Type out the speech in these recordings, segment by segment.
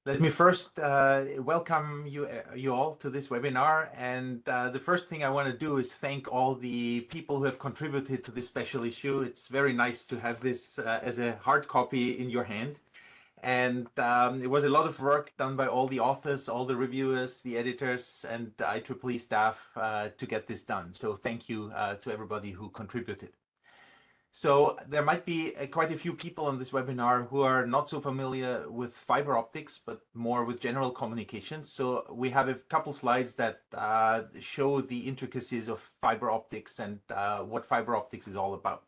Let me first welcome you all to this webinar. And the first thing I want to do is thank all the people who have contributed to this special issue. It's very nice to have this as a hard copy in your hand. And it was a lot of work done by all the authors, all the reviewers, the editors, and the IEEE staff to get this done. So thank you to everybody who contributed. So there might be quite a few people on this webinar who are not so familiar with fiber optics, but more with general communications. So we have a couple slides that show the intricacies of fiber optics and what fiber optics is all about.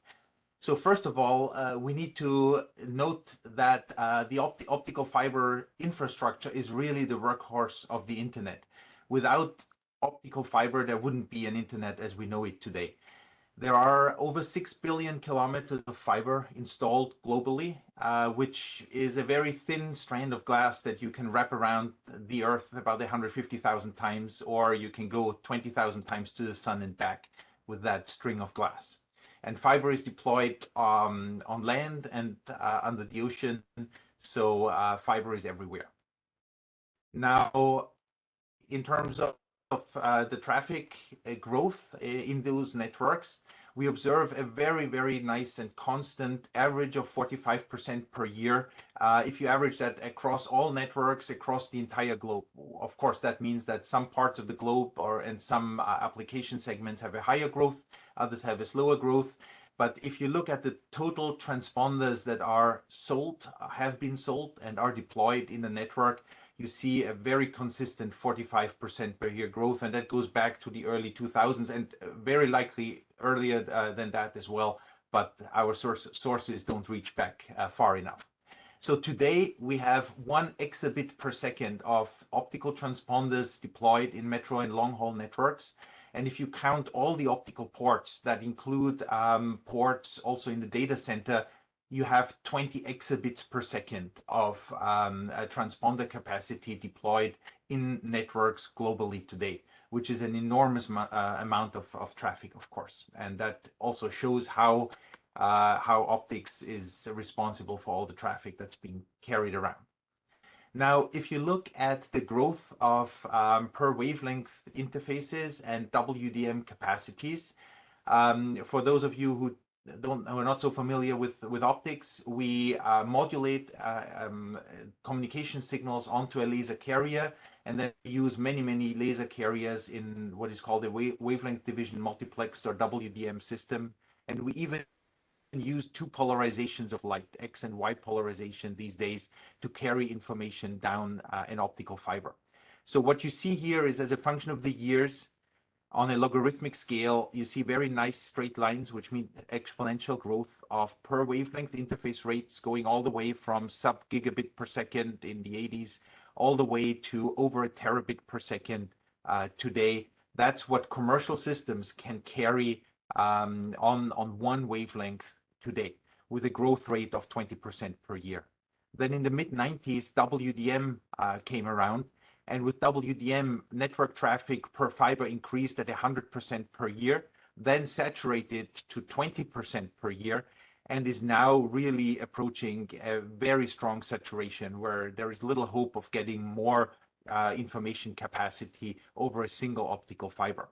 So first of all, we need to note that the optical fiber infrastructure is really the workhorse of the internet. Without optical fiber, there wouldn't be an internet as we know it today. There are over 6 billion kilometers of fiber installed globally, which is a very thin strand of glass that you can wrap around the Earth about 150,000 times, or you can go 20,000 times to the sun and back with that string of glass. And fiber is deployed on land and under the ocean, so fiber is everywhere. Now, in terms of the traffic growth in those networks, we observe a very, very nice and constant average of 45% per year. If you average that across all networks across the entire globe, of course, that means that some parts of the globe and some application segments have a higher growth, others have a slower growth. But if you look at the total transponders that are sold, have been sold, and are deployed in the network, you see a very consistent 45% per year growth, and that goes back to the early 2000s and very likely earlier than that as well, but our sources don't reach back far enough. So today we have 1 exabit per second of optical transponders deployed in metro and long-haul networks. And if you count all the optical ports that include ports also in the data center, you have 20 exabits per second of transponder capacity deployed in networks globally today, which is an enormous amount of traffic, of course. And that also shows how optics is responsible for all the traffic that's being carried around. Now, if you look at the growth of per wavelength interfaces and WDM capacities, for those of you who are not so familiar with optics, we modulate communication signals onto a laser carrier, and then use many laser carriers in what is called a wavelength division multiplexed or WDM system. And we even use 2 polarizations of light, X and Y polarization these days, to carry information down an optical fiber. So what you see here is, as a function of the years, on a logarithmic scale, you see very nice straight lines, which mean exponential growth of per wavelength interface rates, going all the way from sub-gigabit per second in the 80s, all the way to over a terabit per second today. That's what commercial systems can carry on 1 wavelength today, with a growth rate of 20% per year. Then in the mid-90s, WDM came around, and with WDM, network traffic per fiber increased at 100% per year, then saturated to 20% per year, and is now really approaching a very strong saturation where there is little hope of getting more information capacity over a single optical fiber.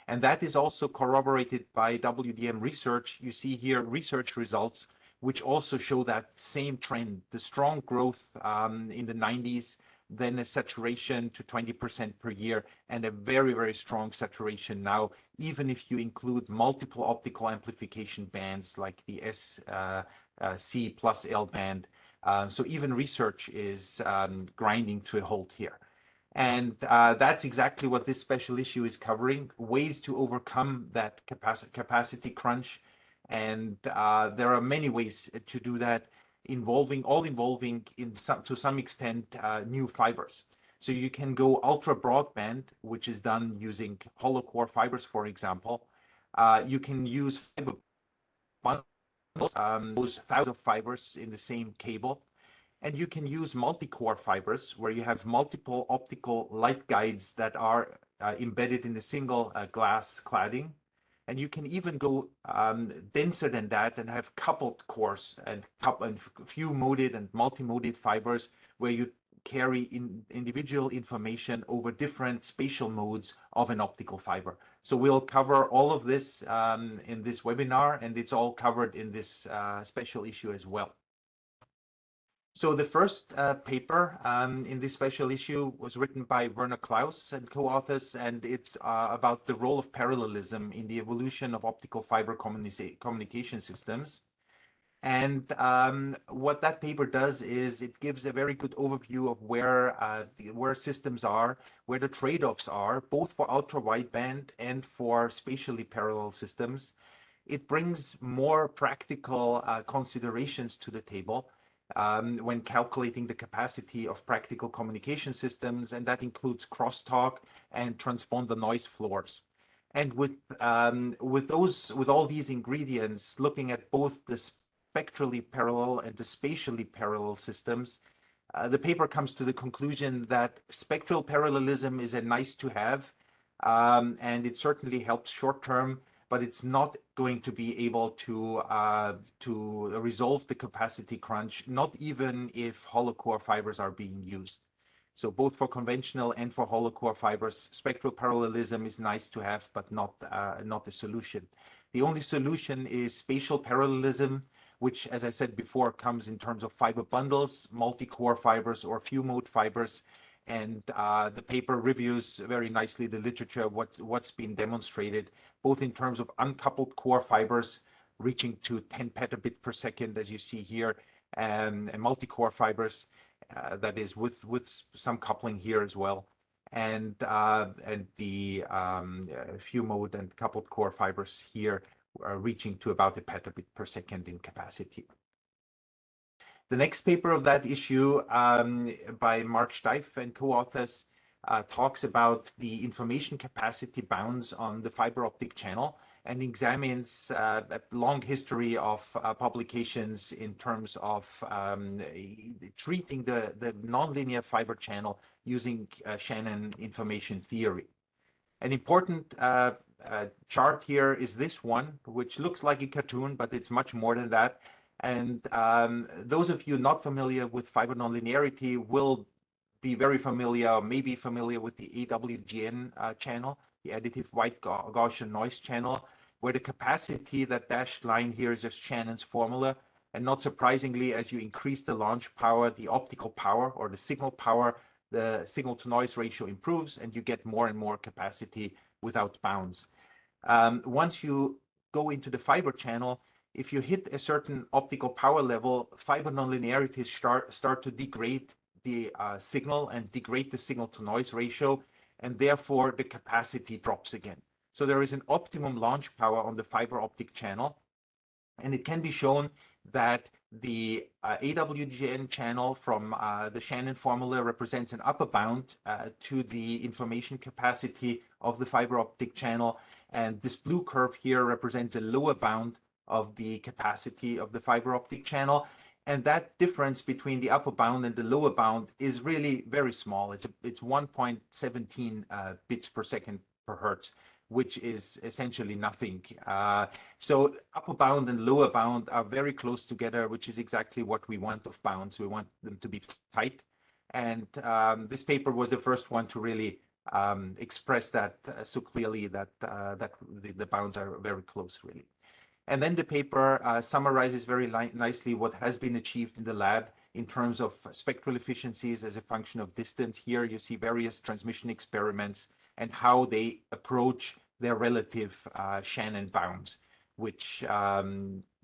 And that is also corroborated by WDM research. You see here research results, which also show that same trend, the strong growth in the 90s, then a saturation to 20% per year, and a very, very strong saturation now, even if you include multiple optical amplification bands like the SC plus L band. So even research is grinding to a halt here. And that's exactly what this special issue is covering, ways to overcome that capacity crunch. And there are many ways to do that, involving to some extent new fibers. So you can go ultra broadband, which is done using hollow core fibers, for example. You can use fiber bundles, those thousands of fibers in the same cable. And you can use multi-core fibers, where you have multiple optical light guides that are embedded in a single glass cladding. And you can even go denser than that and have coupled cores and few moded and multi-moded fibers, where you carry individual information over different spatial modes of an optical fiber. So we'll cover all of this in this webinar, and it's all covered in this special issue as well. So the first paper in this special issue was written by Werner Klaus and co-authors, and it's about the role of parallelism in the evolution of optical fiber communication systems. And what that paper does is it gives a very good overview of where systems are, where the trade-offs are, both for ultra-wideband and for spatially parallel systems. It brings more practical considerations to the table when calculating the capacity of practical communication systems, and that includes crosstalk and transponder noise floors. And with all these ingredients, looking at both the spectrally parallel and the spatially parallel systems, the paper comes to the conclusion that spectral parallelism is a nice to have, and it certainly helps short term, but it's not going to be able to resolve the capacity crunch, not even if hollow core fibers are being used. So both for conventional and for hollow core fibers, spectral parallelism is nice to have, but not the solution. The only solution is spatial parallelism, which, as I said before, comes in terms of fiber bundles, multi-core fibers, or few mode fibers. And the paper reviews very nicely the literature, what's been demonstrated, both in terms of uncoupled core fibers reaching to 10 petabit per second, as you see here, and multi-core fibers, that is with some coupling here as well, and the few mode and coupled core fibers here are reaching to about a petabit per second in capacity. The next paper of that issue by Mark Steif and co-authors talks about the information capacity bounds on the fiber optic channel and examines a long history of publications in terms of treating the nonlinear fiber channel using Shannon information theory. An important chart here is this one, which looks like a cartoon, but it's much more than that. And those of you not familiar with fiber nonlinearity will be very familiar, or maybe familiar with the AWGN channel, the additive white Gaussian noise channel, where the capacity, that dashed line here, is just Shannon's formula. And not surprisingly, as you increase the launch power, the optical power or the signal power, the signal to noise ratio improves, and you get more and more capacity without bounds. Once you go into the fiber channel, if you hit a certain optical power level, fiber nonlinearities start to degrade the signal and degrade the signal to noise ratio, and therefore the capacity drops again. So there is an optimum launch power on the fiber optic channel, and it can be shown that the AWGN channel from the Shannon formula represents an upper bound to the information capacity of the fiber optic channel, and this blue curve here represents a lower bound of the capacity of the fiber optic channel. And that difference between the upper bound and the lower bound is really very small. It's 1.17 bits per second per hertz, which is essentially nothing. So upper bound and lower bound are very close together, which is exactly what we want of bounds. We want them to be tight. And this paper was the first one to really express that so clearly, that the bounds are very close, really. And then the paper summarizes very nicely what has been achieved in the lab in terms of spectral efficiencies as a function of distance. Here you see various transmission experiments and how they approach their relative Shannon bounds, which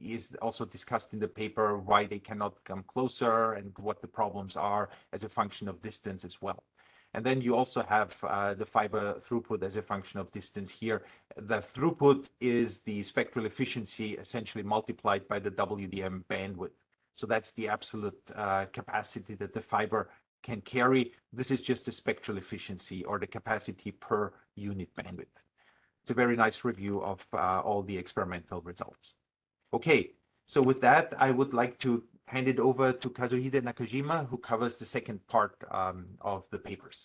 is also discussed in the paper, why they cannot come closer and what the problems are as a function of distance as well. And then you also have the fiber throughput as a function of distance here. The throughput is the spectral efficiency essentially multiplied by the WDM bandwidth. So that's the absolute capacity that the fiber can carry. This is just the spectral efficiency or the capacity per unit bandwidth. It's a very nice review of all the experimental results. Okay, so with that, I would like to hand it over to Kazuhide Nakajima, who covers the second part of the papers.